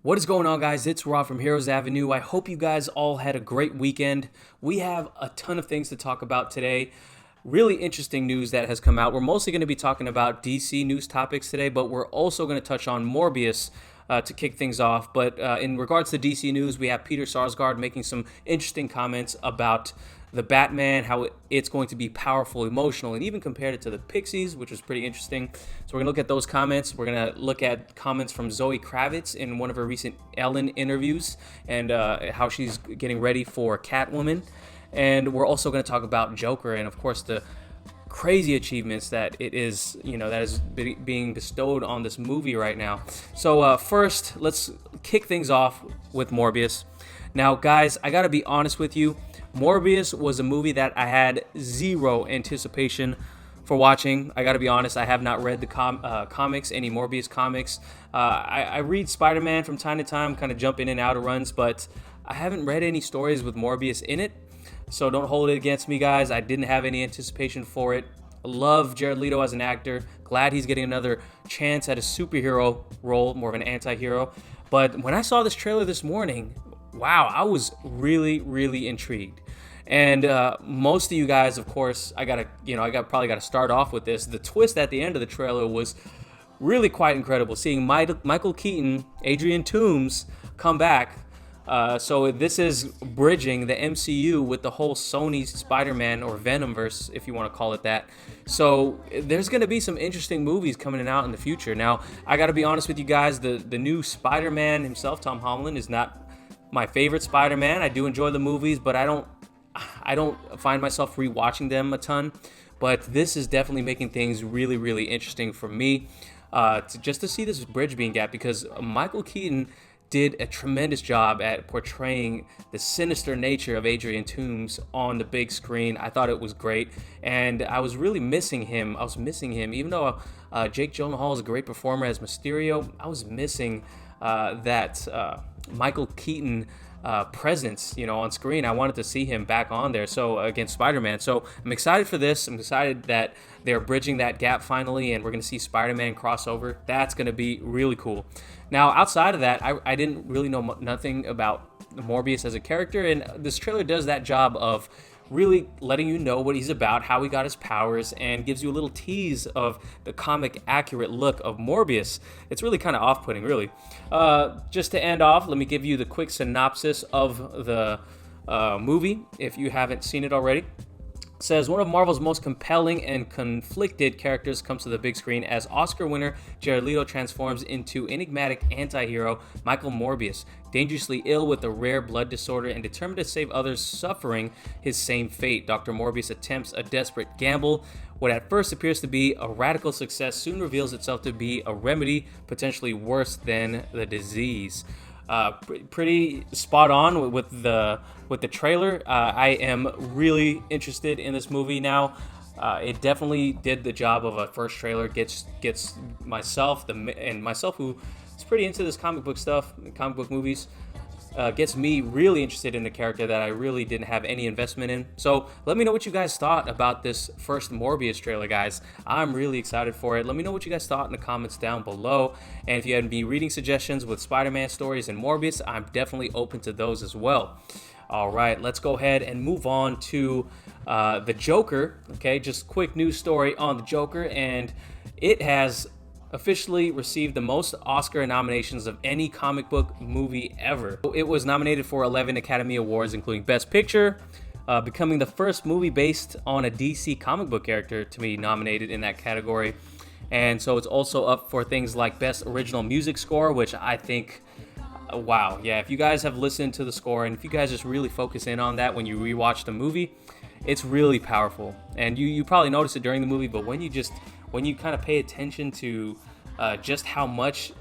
What is going on, guys? It's Rob from Heroes Avenue. I hope you guys all had a great weekend. We have a ton of things to talk about today. Really interesting news that has come out. We're mostly going to be talking about DC news topics today, but we're also going to touch on Morbius to kick things off. But in regards to DC news, we have Peter Sarsgard making some interesting comments about the Batman, how it's going to be powerful, emotional, and even compared it to the Pixies, which was pretty interesting. So we're going to look at those comments. We're going to look at comments from Zoe Kravitz in one of her recent Ellen interviews and how she's getting ready for Catwoman. And we're also going to talk about Joker and, of course, the crazy achievements that it is, that is being bestowed on this movie right now. So first, let's kick things off with Morbius. Now, guys, I got to be honest with you. Morbius was a movie that I had zero anticipation for watching. I got to be honest, I have not read the comics, any Morbius comics. I read Spider-Man from time to time, kind of jump in and out of runs, but I haven't read any stories with Morbius in it. So don't hold it against me, guys. I didn't have any anticipation for it. I love Jared Leto as an actor. Glad he's getting another chance at a superhero role, more of an anti-hero. But when I saw this trailer this morning, wow, I was really, really intrigued. And most of you guys, of course, I probably gotta start off with this. The twist at the end of the trailer was really quite incredible. Seeing Michael Keaton, Adrian Toomes come back. So this is bridging the MCU with the whole Sony Spider-Man or Venomverse, if you want to call it that. So there's going to be some interesting movies coming out in the future. Now, I got to be honest with you guys, the new Spider-Man himself, Tom Holland, is not my favorite Spider-Man. I do enjoy the movies, but I don't find myself rewatching them a ton. But this is definitely making things really, really interesting for me to see this bridge being gapped, because Michael Keaton did a tremendous job at portraying the sinister nature of Adrian Toomes on the big screen. I thought it was great, and I was really missing him. Even though Jake Gyllenhaal is a great performer as Mysterio, I was missing that Michael Keaton presence, on screen. I wanted to see him back on there. So against Spider-Man. So I'm excited for this. I'm excited that they're bridging that gap finally, and we're going to see Spider-Man crossover. That's going to be really cool. Now, outside of that, I didn't really know nothing about Morbius as a character, and this trailer does that job of really letting you know what he's about, how he got his powers, and gives you a little tease of the comic accurate look of Morbius. It's really kind of off-putting, really. Just to end off, let me give you the quick synopsis of the movie, if you haven't seen it already. It says, one of Marvel's most compelling and conflicted characters comes to the big screen as Oscar winner Jared Leto transforms into enigmatic anti-hero Michael Morbius, dangerously ill with a rare blood disorder and determined to save others suffering his same fate. Dr. Morbius attempts a desperate gamble. What at first appears to be a radical success soon reveals itself to be a remedy, potentially worse than the disease. Pretty spot on with the trailer. I am really interested in this movie now. It definitely did the job of a first trailer. Gets myself who is pretty into this comic book movies. Gets me really interested in a character that I really didn't have any investment in. So let me know what you guys thought about this first Morbius trailer, guys. I'm really excited for it. Let me know what you guys thought in the comments down below. And if you had any reading suggestions with Spider-Man stories and Morbius, I'm definitely open to those as well. All right, let's go ahead and move on to the Joker. Okay, just quick news story on the Joker, and it has officially received the most Oscar nominations of any comic book movie ever. It was nominated for 11 Academy Awards, including Best Picture, becoming the first movie based on a DC comic book character to be nominated in that category. And so it's also up for things like Best Original Music Score, which I think, wow, yeah, if you guys have listened to the score and if you guys just really focus in on that when you rewatch the movie, it's really powerful. And you probably noticed it during the movie, but when you kind of pay attention to just how much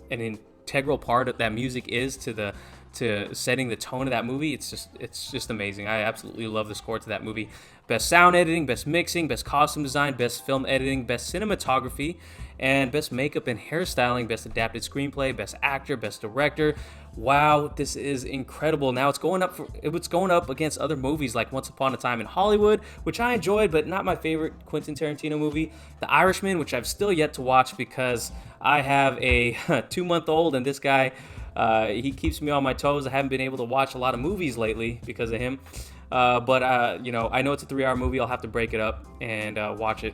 an integral part of that music is to setting the tone of that movie, it's just amazing. I absolutely love the score to that movie. Best sound editing, best mixing, best costume design, best film editing, best cinematography, and best makeup and hairstyling, best adapted screenplay, best actor, best director. Wow, this is incredible. Now it's going up against other movies like Once Upon a Time in Hollywood, which I enjoyed, but not my favorite Quentin Tarantino movie. The Irishman, which I've still yet to watch because I have a 2-month-old, and this guy, he keeps me on my toes. I haven't been able to watch a lot of movies lately because of him. But I know it's a 3-hour movie. I'll have to break it up and watch it.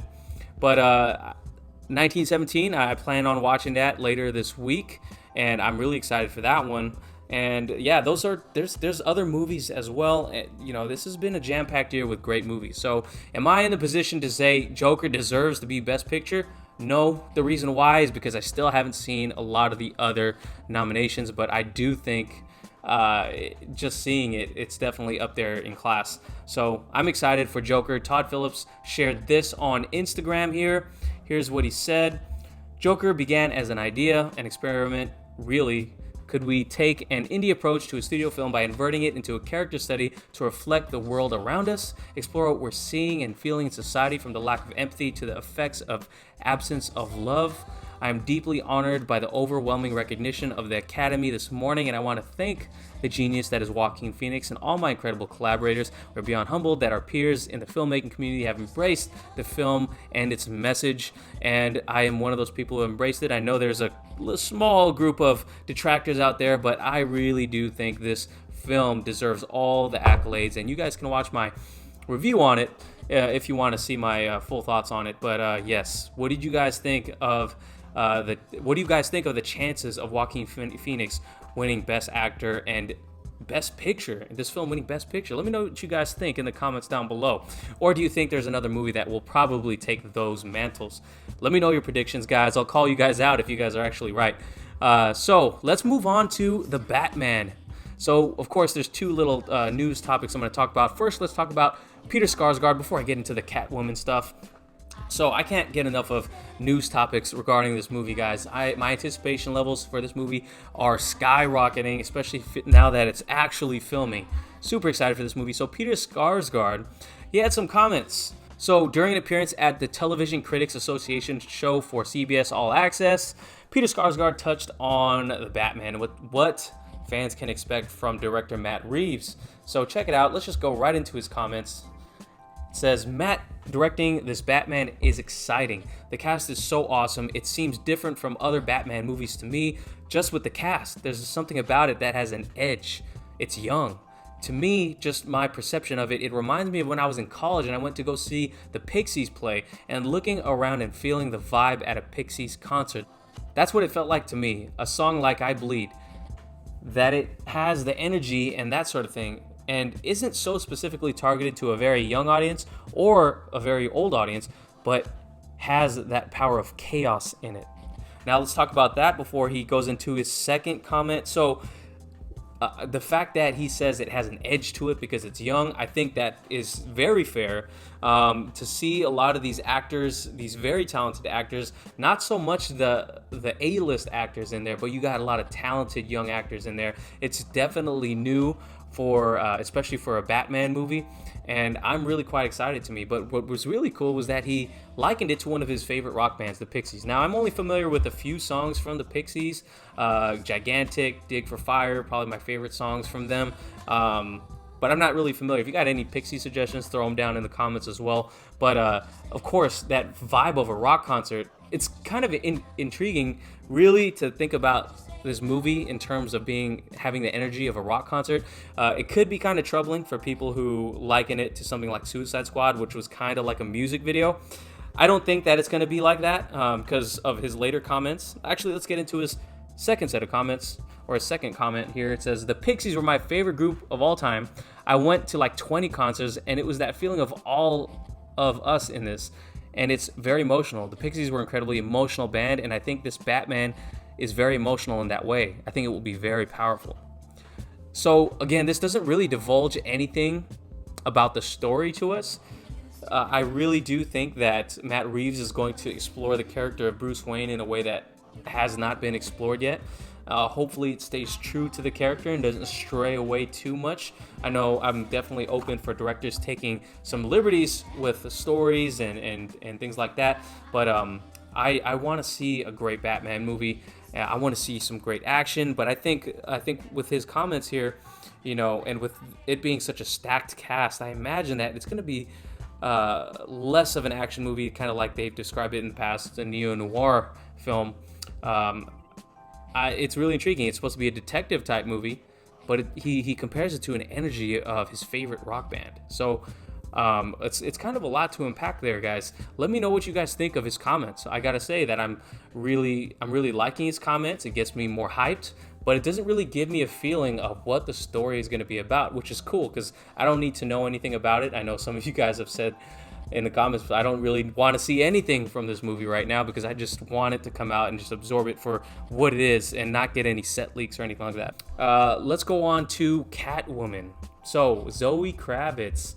But 1917, I plan on watching that later this week, and I'm really excited for that one. And yeah, there's other movies as well. This has been a jam-packed year with great movies. So am I in the position to say Joker deserves to be Best Picture? No. The reason why is because I still haven't seen a lot of the other nominations, but I do think just seeing it's definitely up there in class. So I'm excited for Joker. Todd Phillips shared this on Instagram here. Here's what he said. Joker began as an idea, an experiment. Really, could we take an indie approach to a studio film by inverting it into a character study to reflect the world around us, explore what we're seeing and feeling in society, from the lack of empathy to the effects of absence of love? I am deeply honored by the overwhelming recognition of the Academy this morning, and I want to thank the genius that is Joaquin Phoenix and all my incredible collaborators. We're beyond humbled that our peers in the filmmaking community have embraced the film and its message, and I am one of those people who embraced it. I know there's a small group of detractors out there, but I really do think this film deserves all the accolades, and you guys can watch my review on it if you want to see my full thoughts on it. But yes, what did you guys think of what do you guys think of the chances of Joaquin Phoenix winning Best Actor and Best Picture? This film winning Best Picture? Let me know what you guys think in the comments down below. Or do you think there's another movie that will probably take those mantles? Let me know your predictions, guys. I'll call you guys out if you guys are actually right. So let's move on to The Batman. So, of course, there's two little news topics I'm going to talk about. First, let's talk about Peter Sarsgard before I get into the Catwoman stuff. So I can't get enough of news topics regarding this movie, guys. My anticipation levels for this movie are skyrocketing, especially now that it's actually filming. Super excited for this movie. So Peter Sarsgaard, he had some comments. So during an appearance at the Television Critics Association show for CBS All Access, Peter Sarsgaard touched on the Batman and what fans can expect from director Matt Reeves. So check it out. Let's just go right into his comments. Says, Matt directing this Batman is exciting. The cast is so awesome. It seems different from other Batman movies to me. Just with the cast, there's something about it that has an edge. It's young. To me, just my perception of it, it reminds me of when I was in college and I went to go see the Pixies play, and looking around and feeling the vibe at a Pixies concert. That's what it felt like to me. A song like I Bleed, that it has the energy and that sort of thing, and isn't so specifically targeted to a very young audience or a very old audience, but has that power of chaos in it. Now let's talk about that before he goes into his second comment. So the fact that he says it has an edge to it because it's young, I think that is very fair. To see a lot of these actors, these very talented actors, not so much the A-list actors in there, but you got a lot of talented young actors in there. It's definitely new for especially for a Batman movie, and I'm really quite excited to me. But what was really cool was that he likened it to one of his favorite rock bands, the Pixies. Now, I'm only familiar with a few songs from the Pixies. Gigantic, Dig for Fire, probably my favorite songs from them. But I'm not really familiar. If you got any Pixie suggestions, throw them down in the comments as well. But of course, that vibe of a rock concert, it's kind of intriguing, really, to think about this movie in terms of having the energy of a rock concert. It could be kind of troubling for people who liken it to something like Suicide Squad, which was kind of like a music video. I don't think that it's going to be like that because of his later comments. Actually, let's get into his second set of comments, or a second comment here. It says, the Pixies were my favorite group of all time. I went to like 20 concerts, and it was that feeling of all of us in this, and it's very emotional. The Pixies were an incredibly emotional band, and I think this Batman is very emotional in that way. I think it will be very powerful. So again, this doesn't really divulge anything about the story to us. I really do think that Matt Reeves is going to explore the character of Bruce Wayne in a way that has not been explored yet. Hopefully it stays true to the character and doesn't stray away too much. I know I'm definitely open for directors taking some liberties with the stories and things like that, but I want to see a great Batman movie. I want to see some great action, but I think with his comments here, and with it being such a stacked cast, I imagine that it's going to be less of an action movie, kind of like they've described it in the past, a neo-noir film. It's really intriguing. It's supposed to be a detective type movie, but he compares it to an energy of his favorite rock band. So it's kind of a lot to unpack there, guys. Let me know what you guys think of his comments. I gotta say that I'm really liking his comments. It gets me more hyped, but it doesn't really give me a feeling of what the story is going to be about, which is cool because I don't need to know anything about it. I know some of you guys have said in the comments, but I don't really want to see anything from this movie right now because I just want it to come out and just absorb it for what it is and not get any set leaks or anything like that. Let's go on to Catwoman. So Zoe Kravitz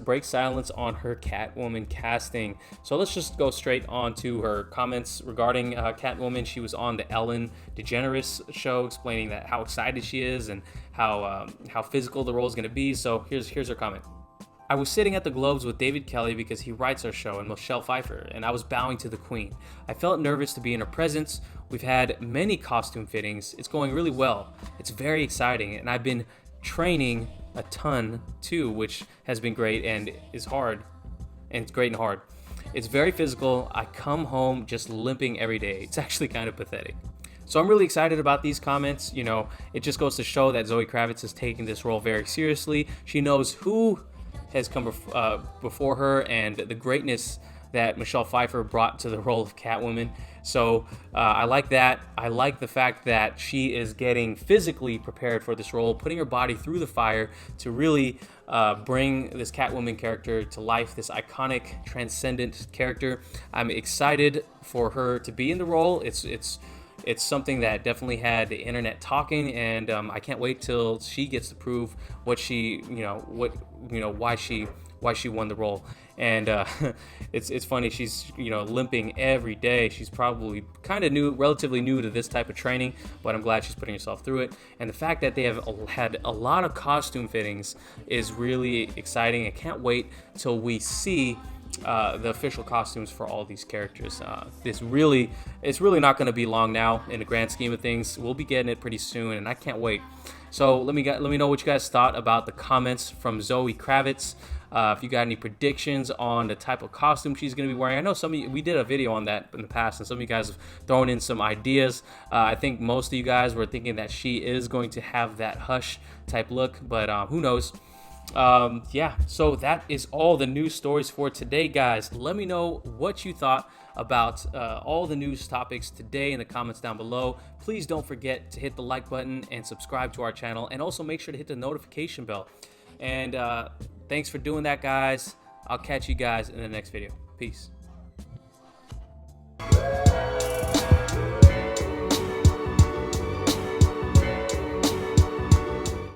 breaks silence on her Catwoman casting. So let's just go straight on to her comments regarding Catwoman. She was on the Ellen DeGeneres show explaining that how excited she is and how physical the role is going to be. So here's her comment. I was sitting at the Globes with David Kelly because he writes our show and Michelle Pfeiffer, and I was bowing to the Queen. I felt nervous to be in her presence. We've had many costume fittings. It's going really well. It's very exciting, and I've been training a ton too, which has been great and is hard, and it's great and hard. It's very physical. I come home just limping every day. It's actually kind of pathetic. So I'm really excited about these comments. It just goes to show that Zoe Kravitz is taking this role very seriously. She knows who has come before her and the greatness that Michelle Pfeiffer brought to the role of Catwoman. So I like that. I like the fact that she is getting physically prepared for this role, putting her body through the fire to really bring this Catwoman character to life, this iconic, transcendent character. I'm excited for her to be in the role. It's something that definitely had the internet talking, and I can't wait till she gets to prove why she won the role. And it's funny, she's limping every day. She's probably kind of relatively new to this type of training, but I'm glad she's putting herself through it. And the fact that they have had a lot of costume fittings is really exciting. I can't wait till we see the official costumes for all these characters. It's really not going to be long now in the grand scheme of things. We'll be getting it pretty soon, and I can't wait. So let me know what you guys thought about the comments from Zoe Kravitz. If you got any predictions on the type of costume she's going to be wearing. I know some of you, we did a video on that in the past, and some of you guys have thrown in some ideas. I think most of you guys were thinking that she is going to have that Hush type look, but who knows? Yeah, so that is all the news stories for today, guys. Let me know what you thought about all the news topics today in the comments down below. Please don't forget to hit the like button and subscribe to our channel, and also make sure to hit the notification bell. And thanks for doing that, guys. I'll catch you guys in the next video. Peace.